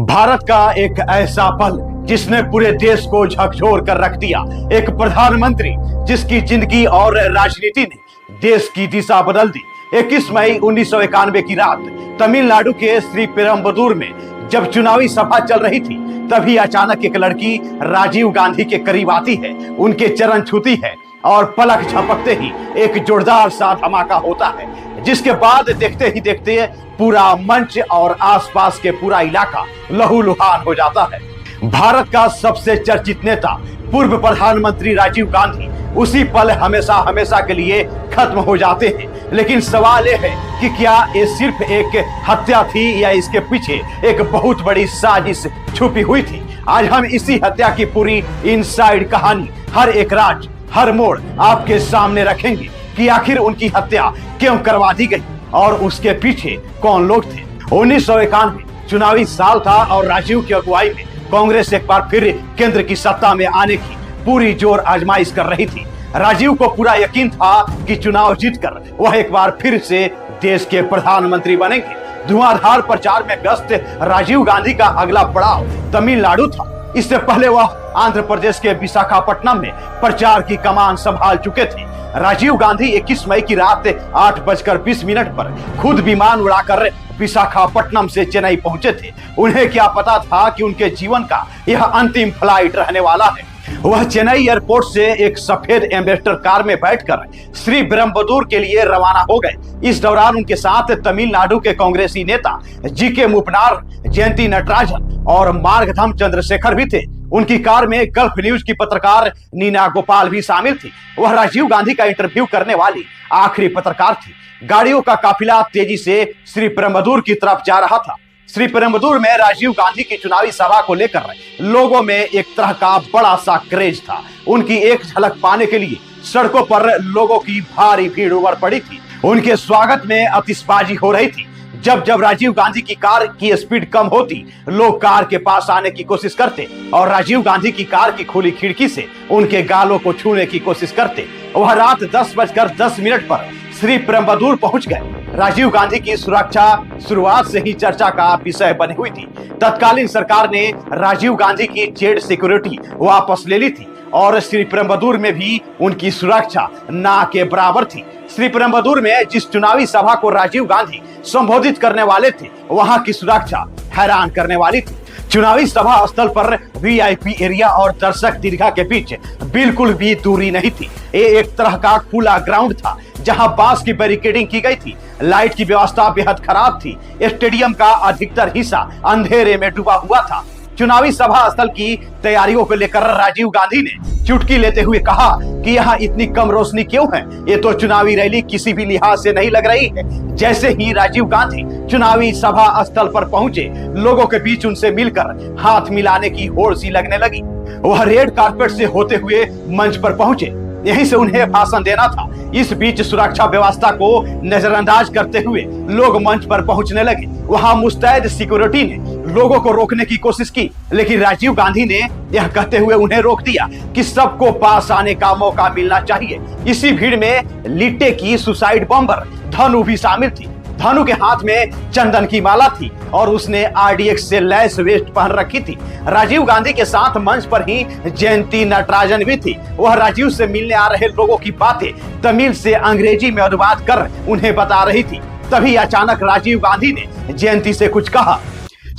भारत का एक ऐसा पल जिसने पूरे देश को झकझोर कर रख दिया। एक प्रधानमंत्री जिसकी जिंदगी और राजनीति ने देश की दिशा बदल दी। 21 मई 1991 की रात तमिलनाडु के श्री पेरम्बदूर में जब चुनावी सभा चल रही थी, तभी अचानक एक लड़की राजीव गांधी के करीब आती है, उनके चरण छूती है और पलक झपकते ही एक जोरदार सा धमाका होता है, जिसके बाद देखते ही देखते पूरा मंच और आसपास के पूरा इलाका लहूलुहान हो जाता है। भारत का सबसे चर्चित नेता पूर्व प्रधानमंत्री राजीव गांधी उसी पल हमेशा हमेशा के लिए खत्म हो जाते हैं। लेकिन सवाल यह है कि क्या ये सिर्फ एक हत्या थी या इसके पीछे एक बहुत बड़ी साजिश छुपी हुई थी। आज हम इसी हत्या की पूरी इनसाइड कहानी, हर एक राज, हर मोड़ आपके सामने रखेंगे कि आखिर उनकी हत्या क्यों करवा दी गई और उसके पीछे कौन लोग थे। 1991 चुनावी साल था और राजीव की अगुवाई में कांग्रेस एक बार फिर केंद्र की सत्ता में आने की पूरी जोर आजमाइश कर रही थी। राजीव को पूरा यकीन था कि चुनाव जीतकर वह एक बार फिर से देश के प्रधानमंत्री बनेंगे। धुआंधार प्रचार में व्यस्त राजीव गांधी का अगला पड़ाव तमिलनाडु था। इससे पहले वह आंध्र प्रदेश के विशाखापट्टनम में प्रचार की कमान संभाल चुके थे। राजीव गांधी 21 मई की रात 8:20 पर खुद विमान उड़ाकर विशाखापट्टनम से चेन्नई पहुंचे थे। उन्हें क्या पता था कि उनके जीवन का यह अंतिम फ्लाइट रहने वाला है। वह चेन्नई एयरपोर्ट से एक सफेद एम्बेसडर कार में बैठकर श्री पेरम्बदूर के लिए रवाना हो गए। इस दौरान उनके साथ तमिलनाडु के कांग्रेसी नेता जी.के. मूपनार, जयंती नटराजन और मार्गधम चंद्रशेखर भी थे। उनकी कार में गल्फ न्यूज की पत्रकार नीना गोपाल भी शामिल थी। वह राजीव गांधी का इंटरव्यू करने वाली आखिरी पत्रकार थी। गाड़ियों का काफिला तेजी से श्री पेरम्बदूर की तरफ जा रहा था। श्री पेरम्बदूर में राजीव गांधी की चुनावी सभा को लेकर लोगों में एक तरह का बड़ा सा क्रेज था। उनकी एक झलक पाने के लिए सड़कों पर लोगों की भारी भीड़ उमड़ पड़ी थी। उनके स्वागत में आतिशबाजी हो रही थी। जब जब राजीव गांधी की कार की स्पीड कम होती, लोग कार के पास आने की कोशिश करते और राजीव गांधी की कार की खुली खिड़की से उनके गालों को छूने की कोशिश करते। वह रात 10:10 पर श्री पेरम्बदूर पहुंच गए। राजीव गांधी की सुरक्षा शुरुआत से ही चर्चा का विषय बनी हुई थी। तत्कालीन सरकार ने राजीव गांधी की जेड सिक्योरिटी वापस ले ली थी और श्री पेरम्बदूर में भी उनकी सुरक्षा ना के बराबर थी। श्री पेरम्बदूर में जिस चुनावी सभा को राजीव गांधी संबोधित करने वाले थे, वहां की सुरक्षा हैरान करने वाली थी। चुनावी सभा स्थल पर वीआईपी एरिया और दर्शक दीर्घा के बीच बिल्कुल भी दूरी नहीं थी। ये एक तरह का खुला ग्राउंड था जहां बांस की बैरिकेडिंग की गई थी। लाइट की व्यवस्था बेहद खराब थी। स्टेडियम का अधिकतर हिस्सा अंधेरे में डूबा हुआ था। चुनावी सभा स्थल की तैयारियों को लेकर राजीव गांधी ने चुटकी लेते हुए कहा कि यहाँ इतनी कम रोशनी क्यों है, ये तो चुनावी रैली किसी भी लिहाज से नहीं लग रही है। जैसे ही राजीव गांधी चुनावी सभा स्थल पर पहुंचे, लोगों के बीच उनसे मिलकर हाथ मिलाने की होड़ सी लगने लगी। वह रेड कारपेट से होते हुए मंच पर पहुंचे, यहीं से उन्हें भाषण देना था। इस बीच सुरक्षा व्यवस्था को नजरअंदाज करते हुए लोग मंच पर पहुंचने लगे। वहां मुस्तैद सिक्योरिटी ने लोगों को रोकने की कोशिश की, लेकिन राजीव गांधी ने यह कहते हुए उन्हें रोक दिया कि सबको पास आने का मौका मिलना चाहिए। इसी भीड़ में लिट्टे की सुसाइड बॉम्बर धनु भी शामिल थी। धनु के हाथ में चंदन की माला थी और उसने आरडीएक्स से लैस वेस्ट पहन रखी थी। राजीव गांधी के साथ मंच पर ही जयंती नटराजन भी थी। वह राजीव से मिलने आ रहे लोगों की बातें तमिल से अंग्रेजी में अनुवाद कर उन्हें बता रही थी। तभी अचानक राजीव गांधी ने जयंती से कुछ कहा।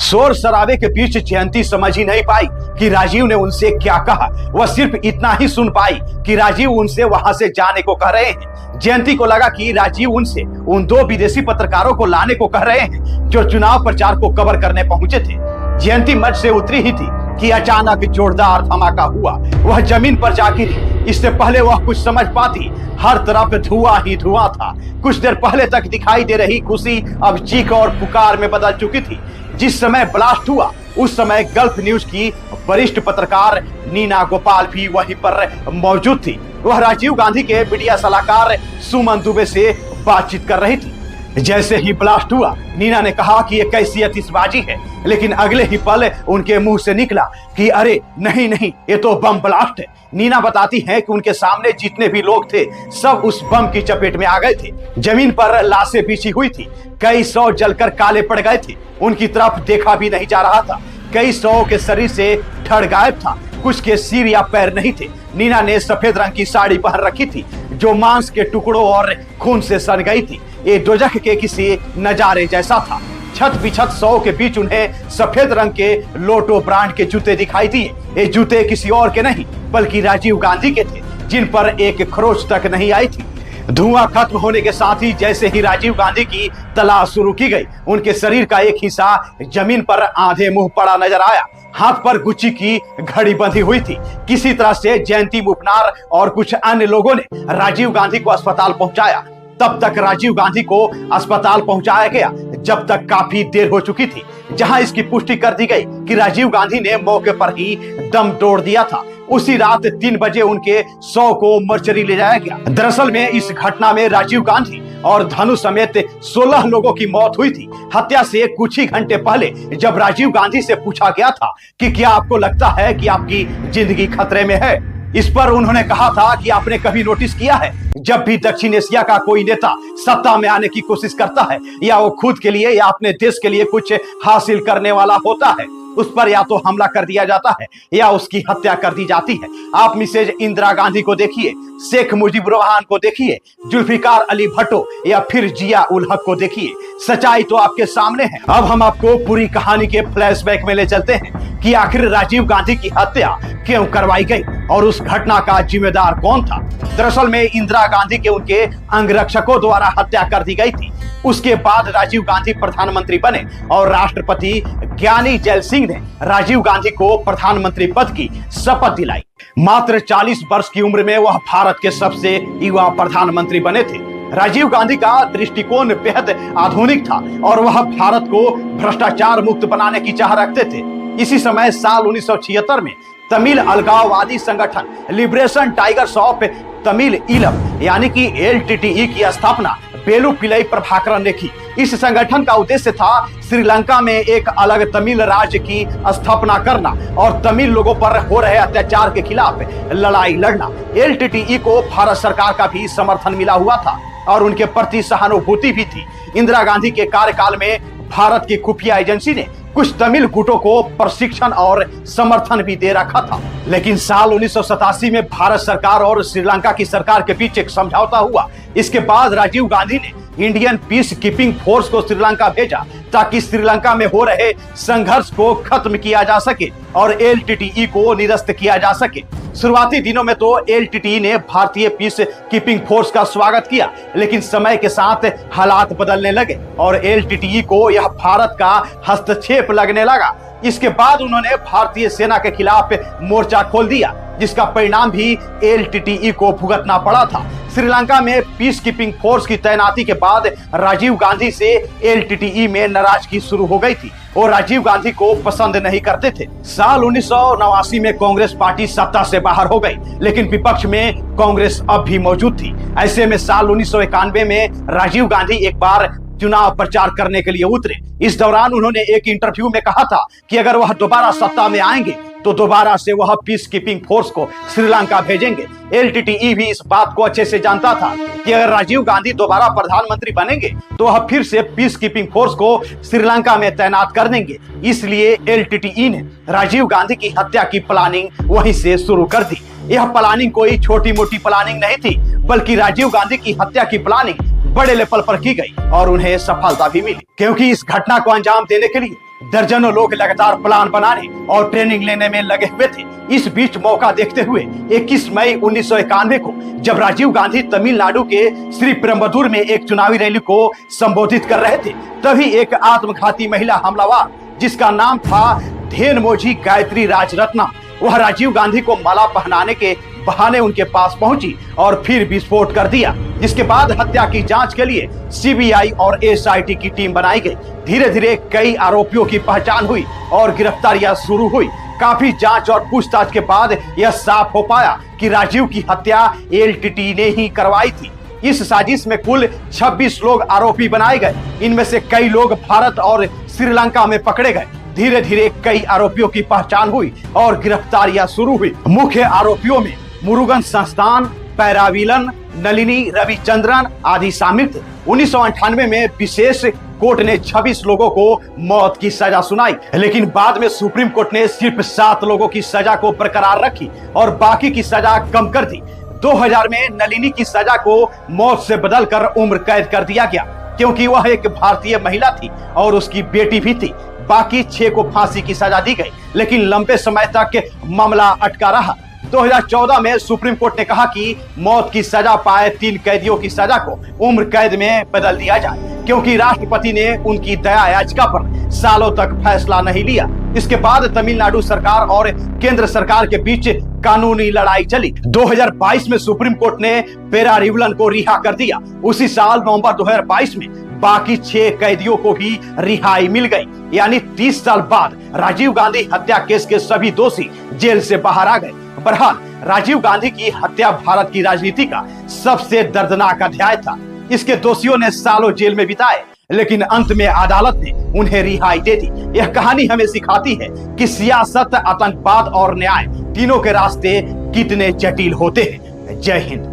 शोर शराबे के बीच जयंती समझ ही नहीं पाई कि राजीव ने उनसे क्या कहा। वह सिर्फ इतना ही सुन पाई कि राजीव उनसे वहां से जाने को कह रहे हैं। जयंती को लगा कि राजीव उनसे उन 2 विदेशी पत्रकारों को लाने को कह रहे हैं जो चुनाव प्रचार को कवर करने पहुंचे थे। जयंती मंच से उतरी ही थी कि अचानक जोरदार धमाका हुआ। वह जमीन पर जा गिरी। इससे पहले वह कुछ समझ पाती, हर तरफ धुआं ही धुआं था। कुछ देर पहले तक दिखाई दे रही खुशी अब चीख और पुकार में बदल चुकी थी। जिस समय ब्लास्ट हुआ, उस समय गल्फ न्यूज की वरिष्ठ पत्रकार नीना गोपाल भी वहीं पर मौजूद थी। वह राजीव गांधी के मीडिया सलाहकार सुमन दुबे से बातचीत कर रही थी। जैसे ही ब्लास्ट हुआ, नीना ने कहा कि ये कैसी आतिशबाजी है, लेकिन अगले ही पल उनके मुंह से निकला कि अरे नहीं नहीं, ये तो बम ब्लास्ट है। नीना बताती है कि उनके सामने जितने भी लोग थे, सब उस बम की चपेट में आ गए थे। जमीन पर लाशें बिछी हुई थी, कई 100 जलकर काले पड़ गए थे। उनकी तरफ देखा भी नहीं जा रहा था। कई सौ के शरीर से धड़ गायब था, कुछ के सिर या पैर नहीं थे। नीना ने सफेद रंग की साड़ी पहन रखी थी जो मांस के टुकड़ों और खून से सन गई थी। ये दोजख के किसी नजारे जैसा था। छत बिछत सौ के बीच उन्हें सफेद रंग के लोटो ब्रांड के जूते दिखाई दिए। ये जूते किसी और के नहीं बल्कि राजीव गांधी के थे, जिन पर एक खरोच तक नहीं आई थी। धुआं खत्म होने के साथ ही जैसे ही राजीव गांधी की तलाश शुरू की गई, उनके शरीर का एक हिस्सा जमीन पर आधे मुंह पड़ा नजर आया। हाथ पर गुच्ची की घड़ी बंधी हुई थी। किसी तरह से जयंती मुपनार और कुछ अन्य लोगों ने राजीव गांधी को अस्पताल पहुंचाया। तब तक राजीव गांधी को अस्पताल पहुंचाया गया जब तक काफी देर हो चुकी थी, जहां इसकी पुष्टि कर दी गई कि राजीव गांधी ने मौके पर ही दम तोड़ दिया था। उसी रात 3 बजे उनके 100 को मर्चरी ले जाया गया। दरअसल में इस घटना में राजीव गांधी और धनु समेत 16 लोगों की मौत हुई थी। हत्या से कुछ ही घंटे पहले जब राजीव गांधी से पूछा गया था कि क्या आपको लगता है कि आपकी जिंदगी खतरे में है, इस पर उन्होंने कहा था कि आपने कभी नोटिस किया है जब भी दक्षिण एशिया का कोई नेता सत्ता में आने की कोशिश करता है या वो खुद के लिए या अपने देश के लिए कुछ हासिल करने वाला होता है, उस पर या तो हमला कर दिया जाता है या उसकी हत्या कर दी जाती है। आप मिसेज इंदिरा गांधी को देखिए, शेख मुजीबुर रहमान को देखिए, जुल्फिकार अली भट्टो या फिर जिया उल हक को देखिए। सच्चाई तो आपके सामने है। अब हम आपको पूरी कहानी के फ्लैशबैक में ले चलते हैं कि आखिर राजीव गांधी की हत्या क्यों करवाई गई और उस घटना का जिम्मेदार कौन था। दरअसल में इंदिरा गांधी के उनके अंगरक्षकों द्वारा हत्या कर दी गई थी। उसके बाद राजीव गांधी प्रधानमंत्री बने और राष्ट्रपति ज्ञानी जैल सिंह ने राजीव गांधी को प्रधानमंत्री पद की शपथ दिलाई। मात्र 40 वर्ष की उम्र में वह भारत के सबसे युवा प्रधानमंत्री बने थे। राजीव गांधी का दृष्टिकोण बेहद आधुनिक था और वह भारत को भ्रष्टाचार मुक्त बनाने की चाह रखते थे। इसी समय साल 1976 में तमिल अलगाववादी संगठन liberation tigers of Tamil Eelam यानी कि LTTE की स्थापना वेलुपिलाई प्रभाकरन ने की। इस संगठन का उद्देश्य था श्रीलंका में एक अलग तमिल राज्य की स्थापना करना और तमिल लोगों पर हो रहे अत्याचार के खिलाफ लड़ाई लड़ना। LTTE को भारत सरकार का भी समर्थन मिला हुआ था और उनके प्रति सहानुभूति भी थी। इंदिरा गांधी के कार्यकाल में भारत की खुफिया एजेंसी ने कुछ तमिल गुटों को प्रशिक्षण और समर्थन भी दे रखा था। लेकिन साल 1987 में भारत सरकार और श्रीलंका की सरकार के बीच एक समझौता हुआ। इसके बाद राजीव गांधी ने इंडियन पीस कीपिंग फोर्स को श्रीलंका भेजा ताकि श्रीलंका में हो रहे संघर्ष को खत्म किया जा सके और LTTE को निरस्त किया जा सके। शुरुआती दिनों में तो LTTE ने भारतीय पीस कीपिंग फोर्स का स्वागत किया, लेकिन समय के साथ हालात बदलने लगे और LTTE को यह भारत का हस्तक्षेप लगने लगा। इसके बाद उन्होंने भारतीय सेना के खिलाफ मोर्चा खोल दिया, जिसका परिणाम भी LTTE को भुगतना पड़ा था। श्रीलंका में पीस कीपिंग फोर्स की तैनाती के बाद राजीव गांधी से LTTE में नाराजगी शुरू हो गई थी और राजीव गांधी को पसंद नहीं करते थे। साल 1989 में कांग्रेस पार्टी सत्ता से बाहर हो गई, लेकिन विपक्ष में कांग्रेस अब भी मौजूद थी। ऐसे में साल 1991 में राजीव गांधी एक बार चुनाव प्रचार करने के लिए उतरे। इस दौरान उन्होंने एक इंटरव्यू में कहा था कि अगर वह दोबारा सत्ता में आएंगे तो दोबारा से वह पीस कीपिंग फोर्स को श्रीलंका भेजेंगे। LTTE भी इस बात को अच्छे से जानता था कि अगर राजीव गांधी दोबारा प्रधानमंत्री बनेंगे तो वह फिर से पीस कीपिंग फोर्स को श्रीलंका में तैनात कर देंगे। इसलिए LTTE ने राजीव गांधी की हत्या की प्लानिंग वहीं से शुरू कर दी। यह प्लानिंग कोई छोटी मोटी प्लानिंग नहीं थी, बल्कि राजीव गांधी की हत्या की प्लानिंग बड़े लेवल पर की गई और उन्हें सफलता भी मिली, क्योंकि इस घटना को अंजाम देने के लिए दर्जनों लोग लगातार प्लान बनाने और ट्रेनिंग लेने में लगे हुए थे। इस बीच मौका देखते हुए 21 मई 1991 को जब राजीव गांधी तमिलनाडु के श्री पेरुम्बदूर में एक चुनावी रैली को संबोधित कर रहे थे, तभी एक आत्मघाती महिला हमलावर जिसका नाम था धेनुमोझी गायत्री राजरत्नम, वह राजीव गांधी को माला पहनाने के बहाने उनके पास पहुंची और फिर विस्फोट कर दिया। जिसके बाद हत्या की जांच के लिए CBI और SIT की टीम बनाई गई। धीरे धीरे कई आरोपियों की पहचान हुई और गिरफ्तारियां शुरू हुई। काफी जांच और पूछताछ के बाद यह साफ हो पाया कि राजीव की हत्या LTTE ने ही करवाई थी। इस साजिश में कुल 26 लोग आरोपी बनाए गए। इनमें से कई लोग भारत और श्रीलंका में पकड़े गए। धीरे धीरे कई आरोपियों की पहचान हुई और गिरफ्तारियां शुरू हुई। मुख्य आरोपियों में मुरुगन संस्थान, पैराविलन, नलिनी रविचंद्रन आदि शामिल थे। 1998 में विशेष कोर्ट ने 26 लोगों को मौत की सजा सुनाई, लेकिन बाद में सुप्रीम कोर्ट ने सिर्फ 7 लोगों की सजा को बरकरार रखी और बाकी की सजा कम कर दी। 2000 में नलिनी की सजा को मौत से बदलकर उम्र कैद कर दिया गया, क्योंकि वह एक भारतीय महिला थी और उसकी बेटी भी थी। बाकी 6 को फांसी की सजा दी गई, लेकिन लंबे समय तक मामला अटका रहा। 2014 में सुप्रीम कोर्ट ने कहा कि मौत की सजा पाए 3 कैदियों की सजा को उम्र कैद में बदल दिया जाए, क्योंकि राष्ट्रपति ने उनकी दया याचिका पर सालों तक फैसला नहीं लिया। इसके बाद तमिलनाडु सरकार और केंद्र सरकार के बीच कानूनी लड़ाई चली। 2022 में सुप्रीम कोर्ट ने पेरारिवलन को रिहा कर दिया। उसी साल नवंबर 2022 में बाकी 6 कैदियों को भी रिहाई मिल गई, यानी 30 साल बाद राजीव गांधी हत्या केस के सभी दोषी जेल से बाहर आ गए। बहरहाल राजीव गांधी की हत्या भारत की राजनीति का सबसे दर्दनाक अध्याय था। इसके दोषियों ने सालों जेल में बिताए, लेकिन अंत में अदालत ने उन्हें रिहाई दे दी। यह कहानी हमें सिखाती है कि सियासत, आतंकवाद और न्याय तीनों के रास्ते कितने जटिल होते हैं। जय हिंद।